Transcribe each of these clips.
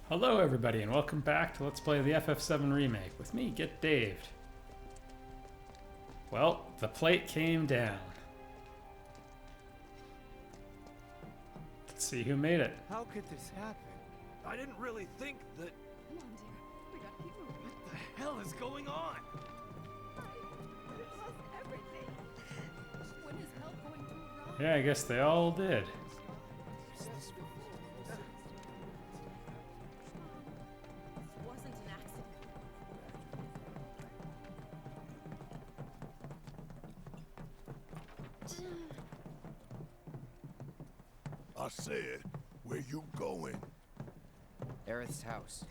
Hello everybody and welcome back to Let's Play the FF7 Remake with me, Get Dave. Well, the plate came down. Let's see who made it. How could this happen? I didn't really think that... Come on, dear. We got people. What the hell is going on? We lost everything. When is hell going to arrive? Yeah, I guess they all did. This wasn't an accident. I said, where you going? Aerith's house.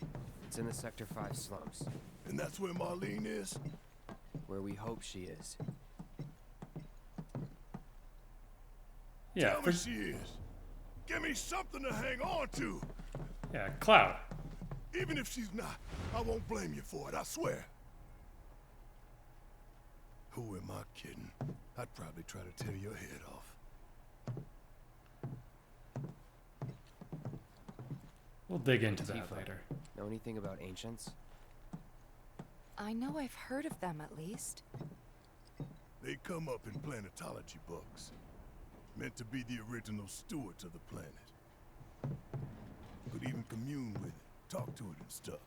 It's in the Sector 5 slums, And that's where Marlene is? where we hope she is. Yeah, Tell me she is. Give me something to hang on to. yeah, Cloud. Even if she's not, I won't blame you for it, I swear. Who am I kidding? I'd probably try to tear your head off. We'll dig into that Tifa. later. Know anything about ancients? I know I've heard of them at least. They come up in planetology books. Meant to be the original stewards of the planet. Could even commune with it, talk to it and stuff.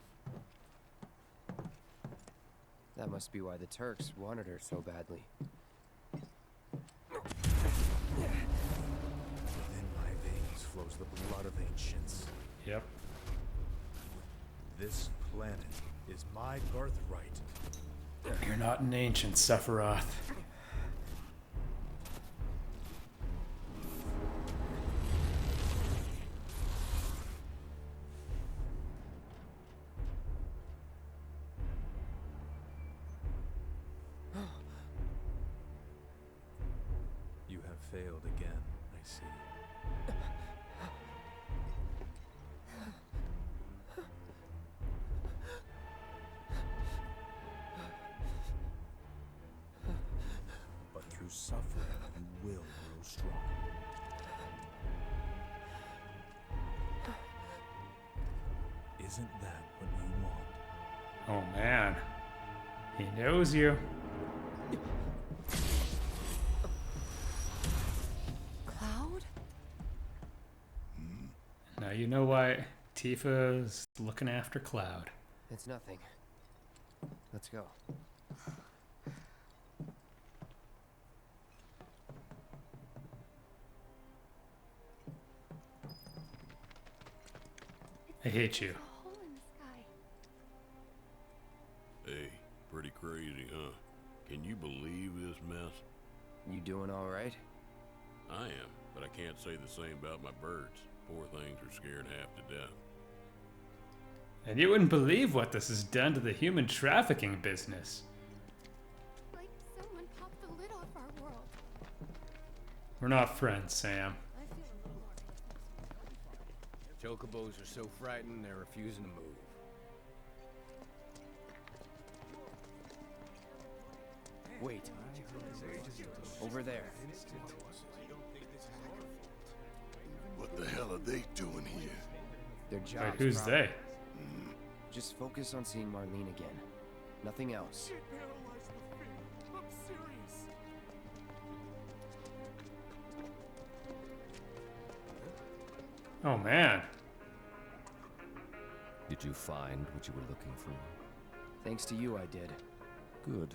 That must be why the Turks wanted her so badly. Within my veins flows the blood of ancients. Yep. This planet is my birthright. You're not an ancient, Sephiroth. You have failed again, I see. But through suffering, you will grow strong. Isn't that what you want? Oh man. He knows you. Cloud? Now you know why Tifa's looking after Cloud. It's nothing. Let's go. I hate you. A hole in the sky. Hey, pretty crazy, huh? Can you believe this mess? You doing all right? I am, but I can't say the same about my birds. Poor things are scared half to death. And you wouldn't believe what this has done to the human trafficking business. Like someone popped the lid off our world. We're not friends, Sam. I feel a little more. Chocobos are so frightened they're refusing to move. Wait. Over there. What the hell are they doing here? Their Wait, jobs. who's probably. they? Just focus on seeing Marlene again. Nothing else. I'm serious. Oh man. Did you find what you were looking for? Thanks to you, I did. Good.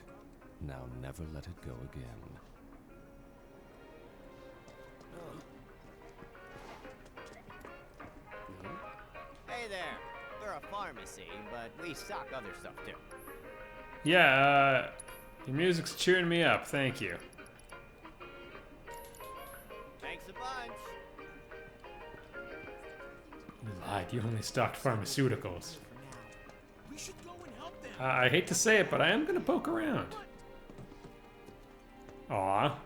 Now never let it go again. Hey there. We're a pharmacy, but we stock other stuff too. Yeah, your music's cheering me up, thank you. Thanks a bunch. You lied, you only stocked pharmaceuticals. We should go and help them. I hate to say it, but I am gonna poke around. Aw. Thank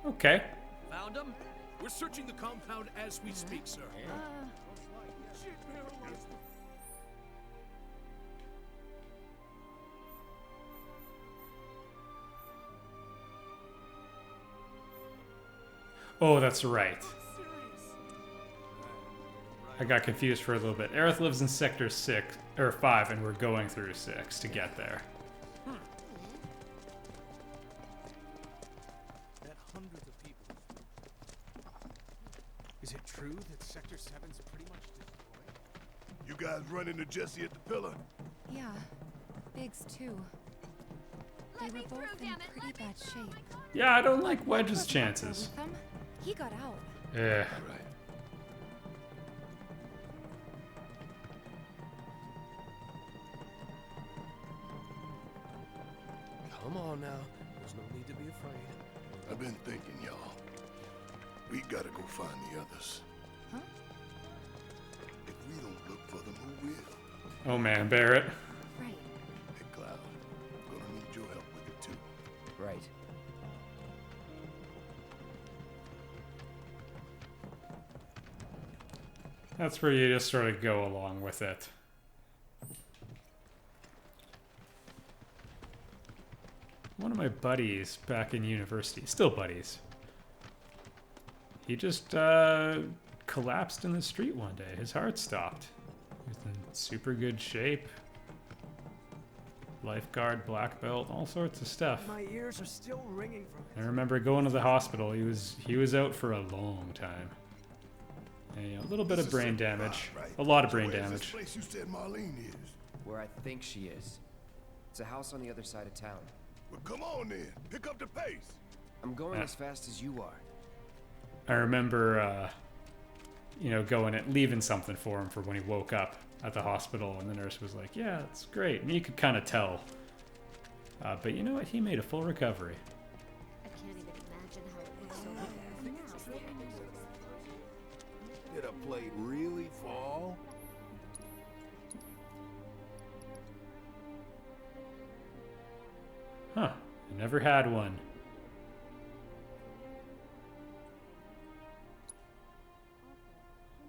you. Okay. Found them? We're searching the compound as we speak, sir. Oh, that's right. I got confused for a little bit. Aerith lives in Sector 6, or 5, and we're going through 6 to get there. That hundreds of people. Is it true that Sector 7's pretty much destroyed? You guys run into Jesse at the pillar? Yeah. Biggs, too. They were both in pretty bad shape. Yeah, I don't like Wedge's Wasn't up chances. there with them. He got out. Yeah. Right. Come on now. There's no need to be afraid. I've been thinking, y'all. We gotta go find the others. Huh? If we don't look for them, who will? Oh man, Barrett. Right. Hey, Cloud, gonna need your help with it too. Right. That's where you just sort of go along with it. One of my buddies back in university, still buddies, he just collapsed in the street one day. His heart stopped. He was in super good shape. Lifeguard, black belt, all sorts of stuff. My ears are still ringing from I it. remember going to the hospital. He was out for a long time. And, you know, a little bit of brain damage. A lot of brain Where's damage. this place you said Marlene is? Where I think she is. It's a house on the other side of town. Well, come on then. Pick up the pace. I'm going Yeah. as fast as you are. I remember, you know, leaving something for him for when he woke up at the hospital, and the nurse was like, "Yeah, it's great." And you could kind of tell. But you know what? He made a full recovery. I can't even imagine how it looks over there now. Did a plate really fall? Huh. I never had one.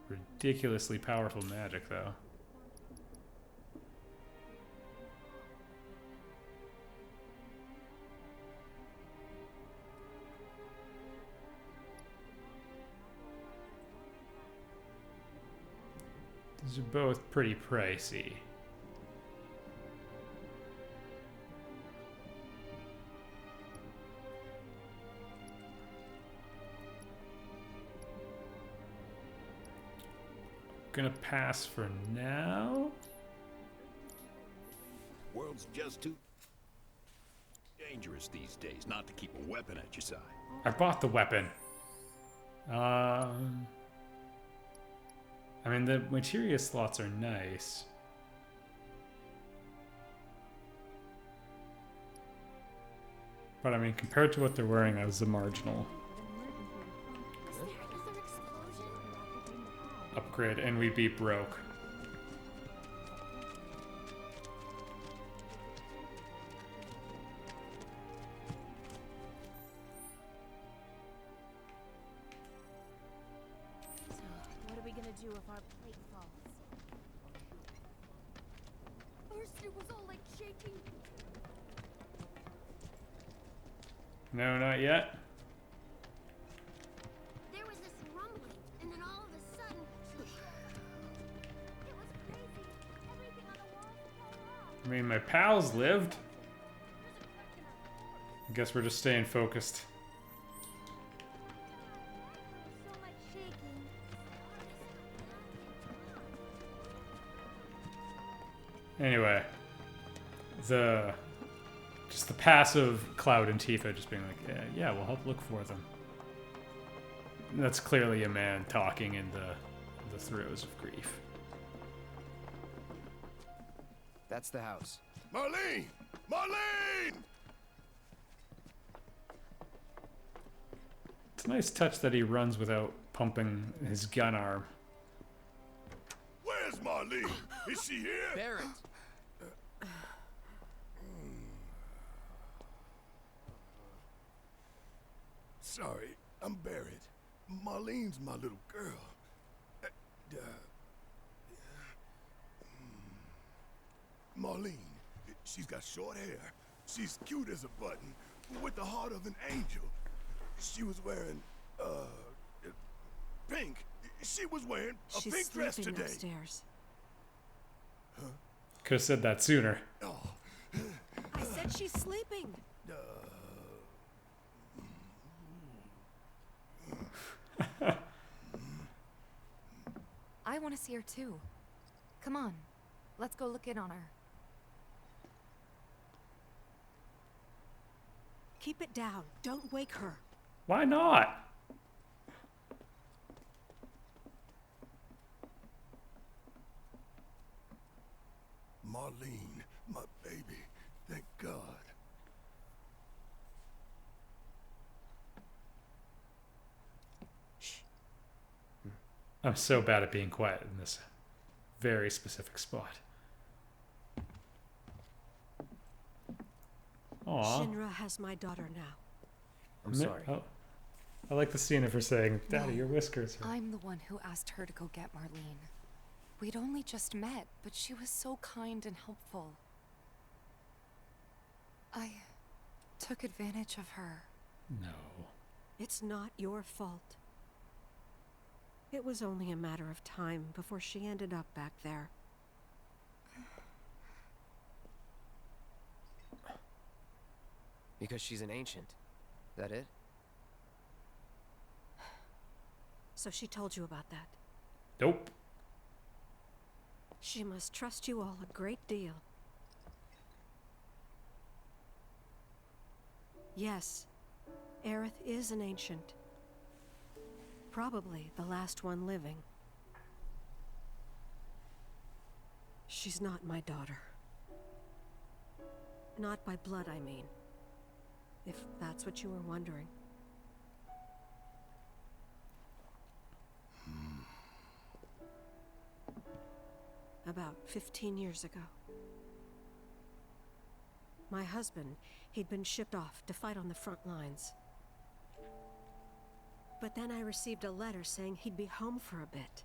Ridiculously powerful magic, though. These are both pretty pricey. Gonna pass for now. World's just too dangerous these days not to keep a weapon at your side. I bought the weapon. I mean, the materia slots are nice. But I mean, compared to what they're wearing, that was the marginal Is there another explosion? upgrade, and we'd be broke. So, what are we gonna do if our plate falls? First it was all like shaking. No, not yet. There was this rumbling, and then all of a sudden, it was crazy. Everything on the walls fell off. I mean, my pals lived. I guess we're just staying focused. So much shaking. Anyway, just the passive Cloud and Tifa just being like, yeah, we'll help look for them. And that's clearly a man talking in the throes of grief. That's the house. Marlene! Marlene! It's a nice touch that he runs without pumping his gun arm. Where's Marlene? Is she here? Barrett! Sorry, I'm Barrett. Marlene's my little girl. Marlene, she's got short hair. She's cute as a button, with the heart of an angel. She was wearing, pink. She was wearing a She's pink dress sleeping today. upstairs. Could have said that sooner. Oh, I said she's sleeping. I want to see her too. Come on, let's go look in on her. Keep it down. Don't wake her. Why not? Marlene, my baby. Thank God. I'm so bad at being quiet in this very specific spot. Aw. Shinra has my daughter now. I'm sorry. Oh, I like the scene of her saying, Daddy, No, your whiskers are... I'm the one who asked her to go get Marlene. We'd only just met, but she was so kind and helpful. I took advantage of her. No. It's not your fault. It was only a matter of time before she ended up back there. Because she's an ancient. That it? So she told you about that. Nope. She must trust you all a great deal. Yes, Aerith is an ancient. Probably the last one living. She's not my daughter. Not by blood, I mean. If that's what you were wondering. About 15 years ago. My husband, he'd been shipped off to fight on the front lines. But then I received a letter saying he'd be home for a bit.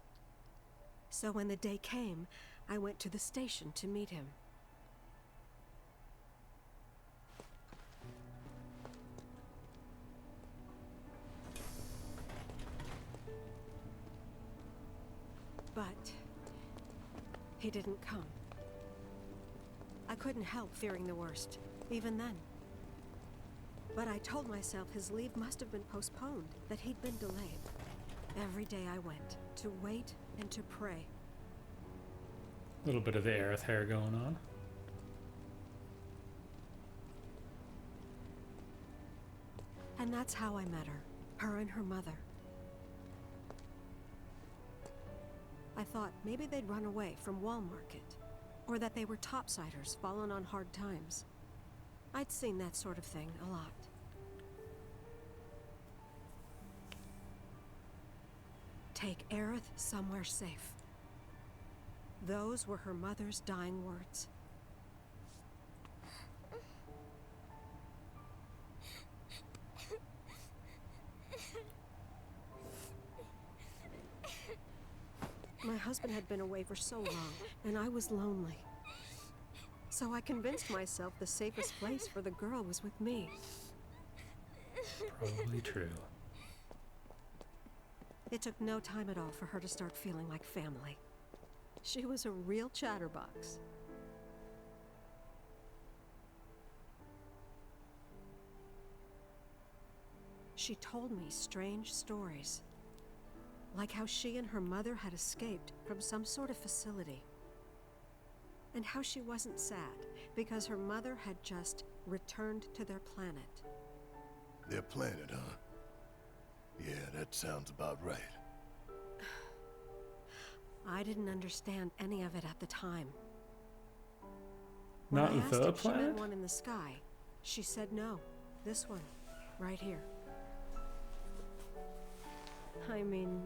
So when the day came, I went to the station to meet him. But he didn't come. I couldn't help fearing the worst, even then. But I told myself his leave must have been postponed, that he'd been delayed. Every day I went, to wait and to pray. A little bit of the Aerith hair going on. And that's how I met her and her mother. I thought maybe they'd run away from Wall Market, or that they were topsiders fallen on hard times. I'd seen that sort of thing a lot. Take Aerith somewhere safe. Those were her mother's dying words. My husband had been away for so long, and I was lonely. So I convinced myself the safest place for the girl was with me. Probably true. It took no time at all for her to start feeling like family. She was a real chatterbox. She told me strange stories, like how she and her mother had escaped from some sort of facility, and how she wasn't sad because her mother had just returned to their planet. Their planet, huh? Yeah, that sounds about right. I didn't understand any of it at the time. Not When I asked the if she meant planet? one in the sky, she said no. This one, right here. I mean,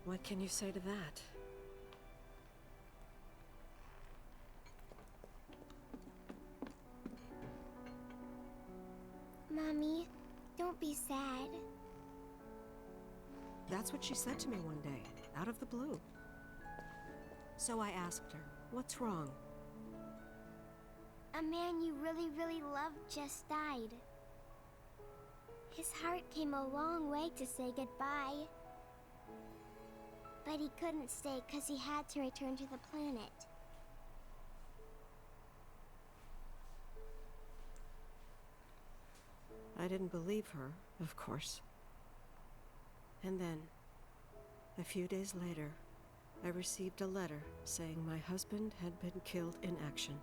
what can you say to that? Mommy, don't be sad. That's what she said to me one day, out of the blue. So I asked her, what's wrong? A man you really, really loved just died. His heart came a long way to say goodbye. But he couldn't stay because he had to return to the planet. I didn't believe her, of course. And then, a few days later, I received a letter saying my husband had been killed in action.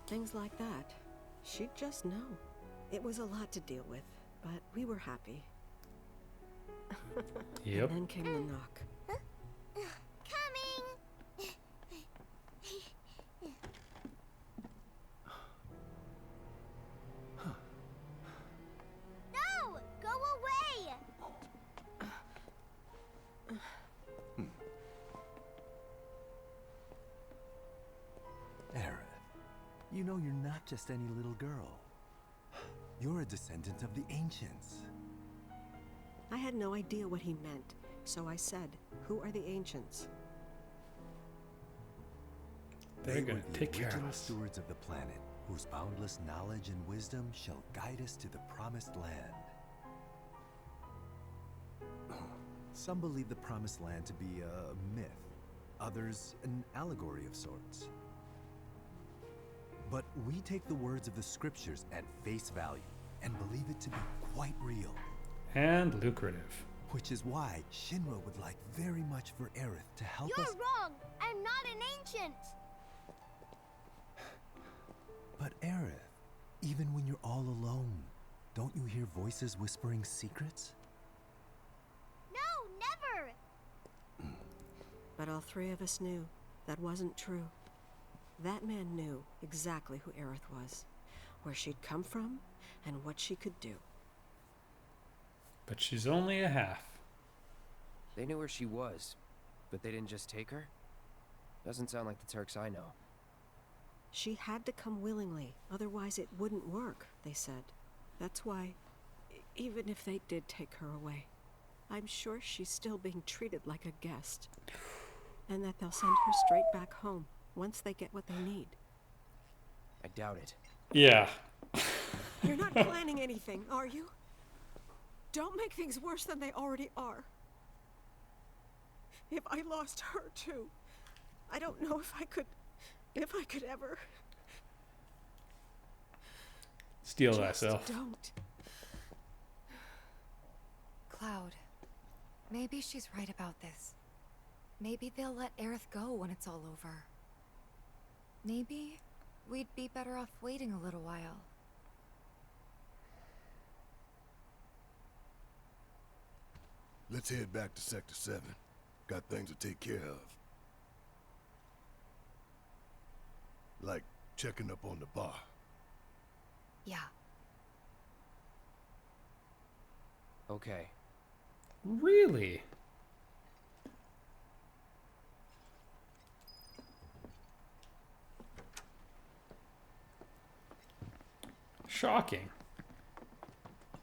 Things like that. She'd just know. It was a lot to deal with, but we were happy. Yep. And then came the knock. Coming! No! Go away! Aerith, you know you're not just any little girl. You're a descendant of the ancients. I had no idea what he meant, so I said, "Who are the ancients?" They're They gonna were the take care of original us. stewards of the planet, whose boundless knowledge and wisdom shall guide us to the promised land. Some believe the promised land to be a myth, others an allegory of sorts. But we take the words of the scriptures at face value and believe it to be quite real. And lucrative. Which is why Shinra would like very much for Aerith to help You're us. wrong! I'm not an ancient! But Aerith, even when you're all alone, don't you hear voices whispering secrets? No, never! But all three of us knew that wasn't true. That man knew exactly who Aerith was, where she'd come from, and what she could do. But she's only a half. They knew where she was, but they didn't just take her? Doesn't sound like the Turks I know. She had to come willingly, otherwise it wouldn't work, they said. That's why, even if they did take her away, I'm sure she's still being treated like a guest. And that they'll send her straight back home once they get what they need. I doubt it. Yeah. You're not planning anything, are you? Don't make things worse than they already are. If I lost her too, I don't know if I could ever. Steal Just thyself. don't. Cloud, maybe she's right about this. Maybe they'll let Aerith go when it's all over. Maybe we'd be better off waiting a little while. Let's head back to Sector 7. Got things to take care of. Like checking up on the bar. Yeah. Okay. Really? Shocking.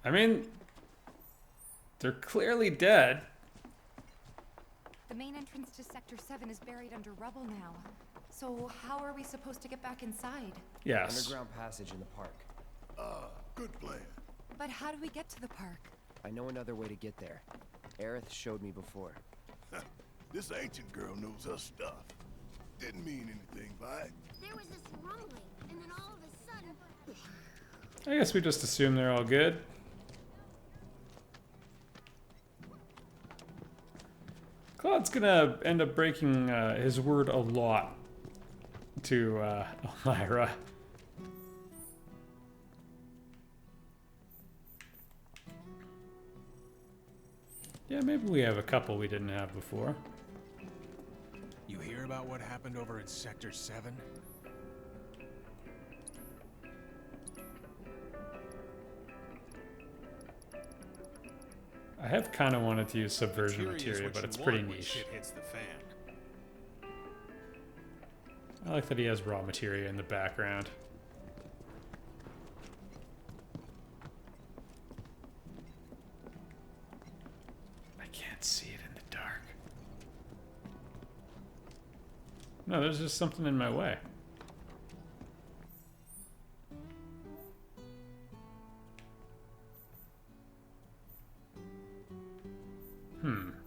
I mean, they're clearly dead. The main entrance to Sector 7 is buried under rubble now. So how are we supposed to get back inside? Yes. Underground passage in the park. Good plan. But how do we get to the park? I know another way to get there. Aerith showed me before. This ancient girl knows her stuff. Didn't mean anything by it. There was this rumbling, and then all of a sudden... I guess we just assume they're all good. Claude's gonna end up breaking his word a lot to Elmyra. Yeah, maybe we have a couple we didn't have before. You hear about what happened over in Sector 7? I have kind of wanted to use subversion Material is materia, what but you it's want pretty when niche. shit hits the fan. I like that he has raw materia in the background. I can't see it in the dark. No, there's just something in my way.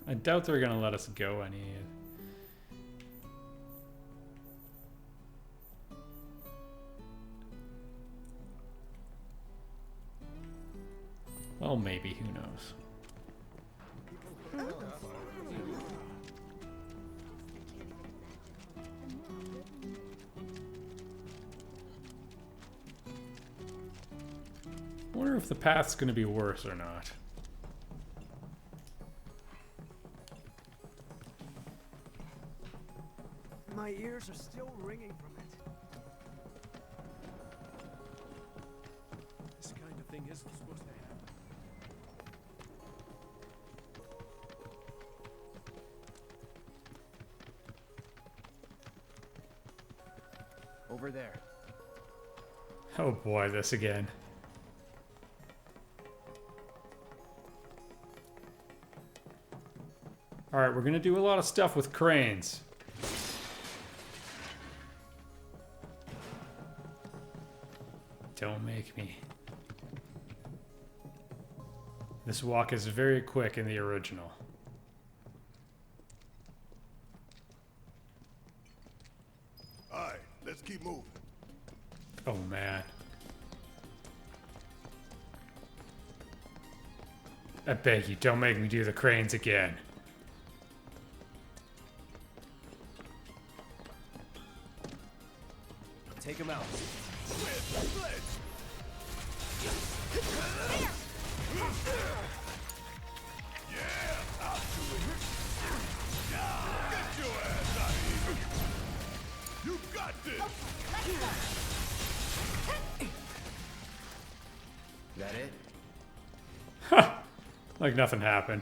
I doubt they're gonna let us go any. Well, maybe. Who knows? I wonder if the path's gonna be worse or not. My ears are still ringing from it. This kind of thing isn't supposed to happen. Over there. Oh boy, this again. Alright, we're gonna do a lot of stuff with cranes. Don't make me. This walk is very quick in the original. Alright, let's keep moving. Oh man. I beg you, don't make me do the cranes again. Take him out. You got this! That it? Like nothing happened.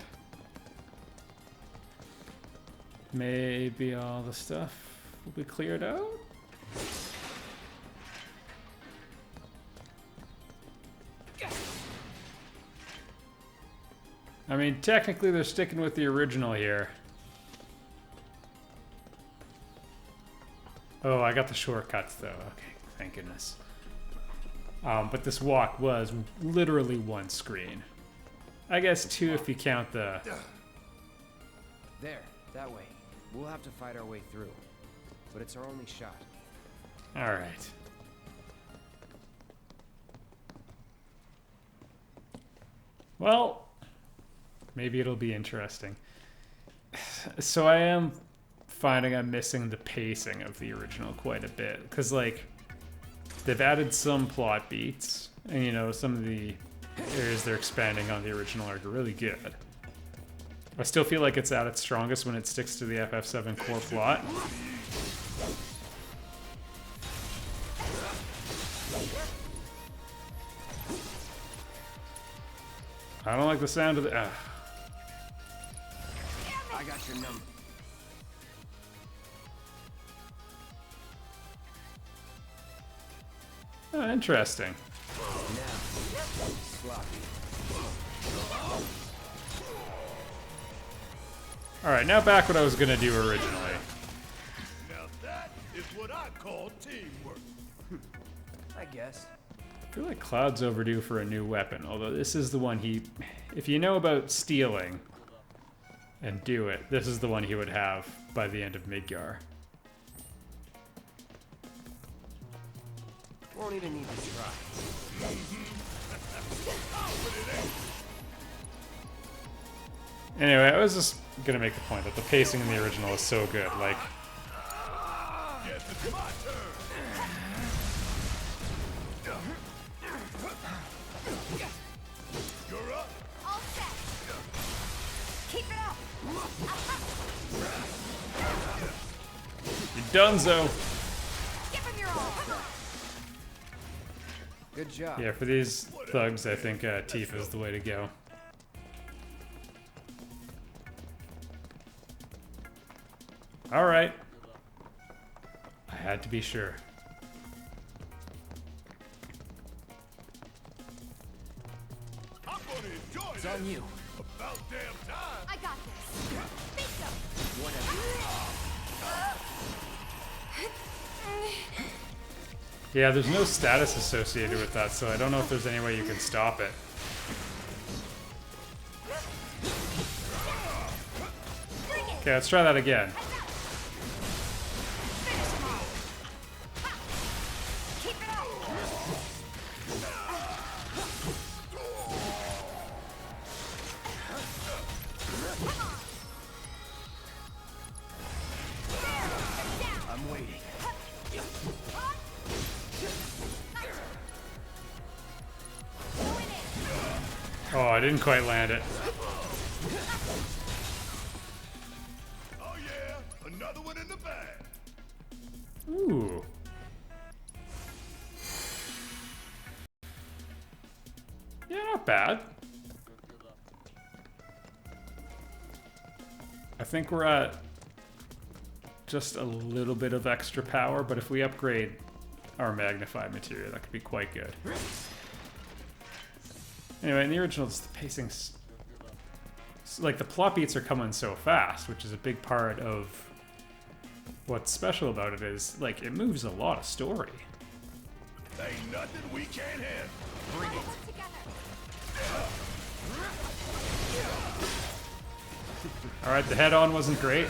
Maybe all the stuff will be cleared out? I mean, technically they're sticking with the original here. Oh, I got the shortcuts though. Okay, thank goodness. But this walk was literally one screen. I guess two if you count the... There, that way. We'll have to fight our way through. But it's our only shot. Alright. Well, maybe it'll be interesting. So I am finding I'm missing the pacing of the original quite a bit. Because, like, they've added some plot beats. And, you know, some of the areas they're expanding on the original are really good. I still feel like it's at its strongest when it sticks to the FF7 core plot. I don't like the sound of the... I got your number. Oh, interesting. Alright, now back what I was gonna do originally. Now that is what I call teamwork. I guess. I feel like Cloud's overdue for a new weapon, although this is the one he... If you know about stealing and do it, this is the one he would have by the end of Midgar. Won't even need to try. Anyway, I was just gonna make the point that the pacing in the original is so good, like... Yes, it's my turn. You're up. All set. Keep it up. You donezo! Give him your all. Good job. Yeah, for these thugs, I think Tifa is the way to go. Alright. I had to be sure. I'm gonna enjoy It's this. on you. About damn time. I got this. Think so. Yeah, there's no status associated with that, so I don't know if there's any way you can stop it. Okay, let's try that again. I'm waiting. Oh, I didn't quite land it. Oh yeah, another one in the bag. Ooh. Yeah, not bad. I think we're at just a little bit of extra power, but if we upgrade our magnified material, that could be quite good. Anyway, in the original, the pacing's... like, the plot beats are coming so fast, which is a big part of what's special about it is, like, it moves a lot of story. Ain't nothing we can't handle. Bring it. Alright, the head-on wasn't great.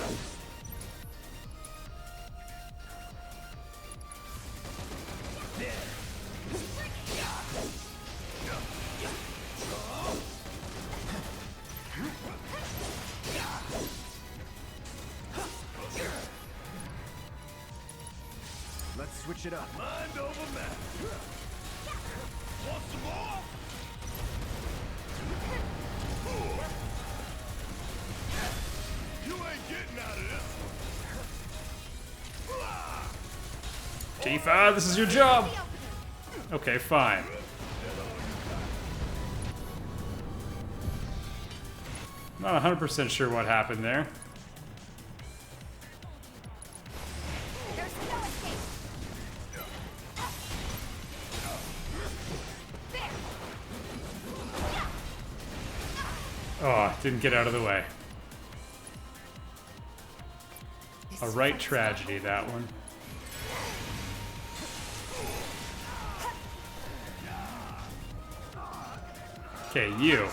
Let's switch it up. Mind over matter. Want some more? You ain't getting out of this. Tifa, this is your job! Okay, fine. Not 100% sure what happened there. There's no escape. There. Oh, didn't get out of the way. A right tragedy, that one. Okay, you.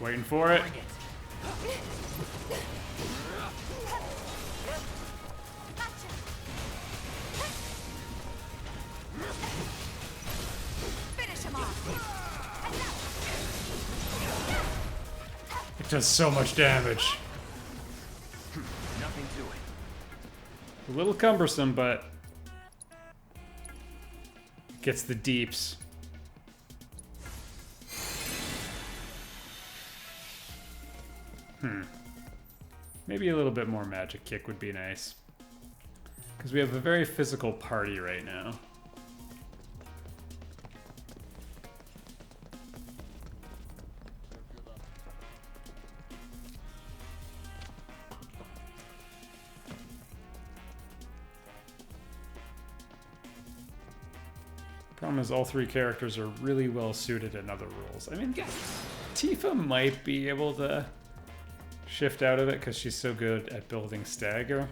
Waiting for it. Finish him off. It does so much damage. Nothing to it. A little cumbersome, but gets the deeps. Maybe a little bit more magic kick would be nice. Because we have a very physical party right now. Problem is all three characters are really well suited in other roles. I mean, Tifa might be able to shift out of it because she's so good at building stagger.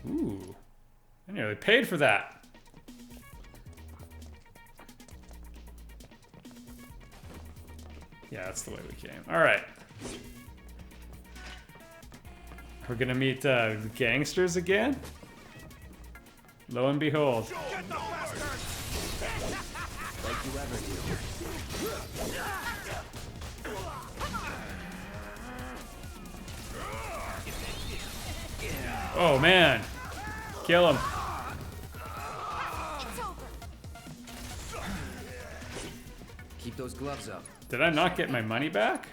Ooh. I nearly paid for that. Yeah, that's the way we came. Alright. We're gonna meet the gangsters again? Lo and behold. Like you ever do. Oh man. Kill him. Keep those gloves up. Did I not get my money back?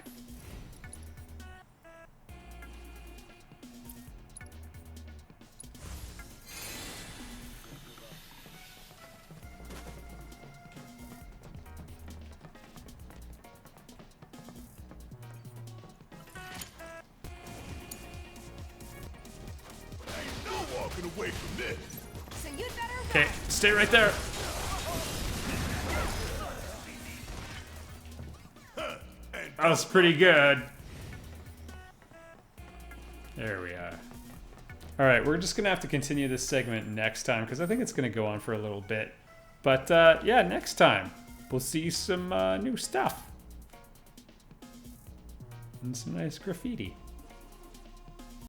Away from this. So you'd better Okay, stay right there. That was pretty good. There we are. All right, we're just gonna have to continue this segment next time because I think it's gonna go on for a little bit. But yeah, next time we'll see some new stuff and some nice graffiti.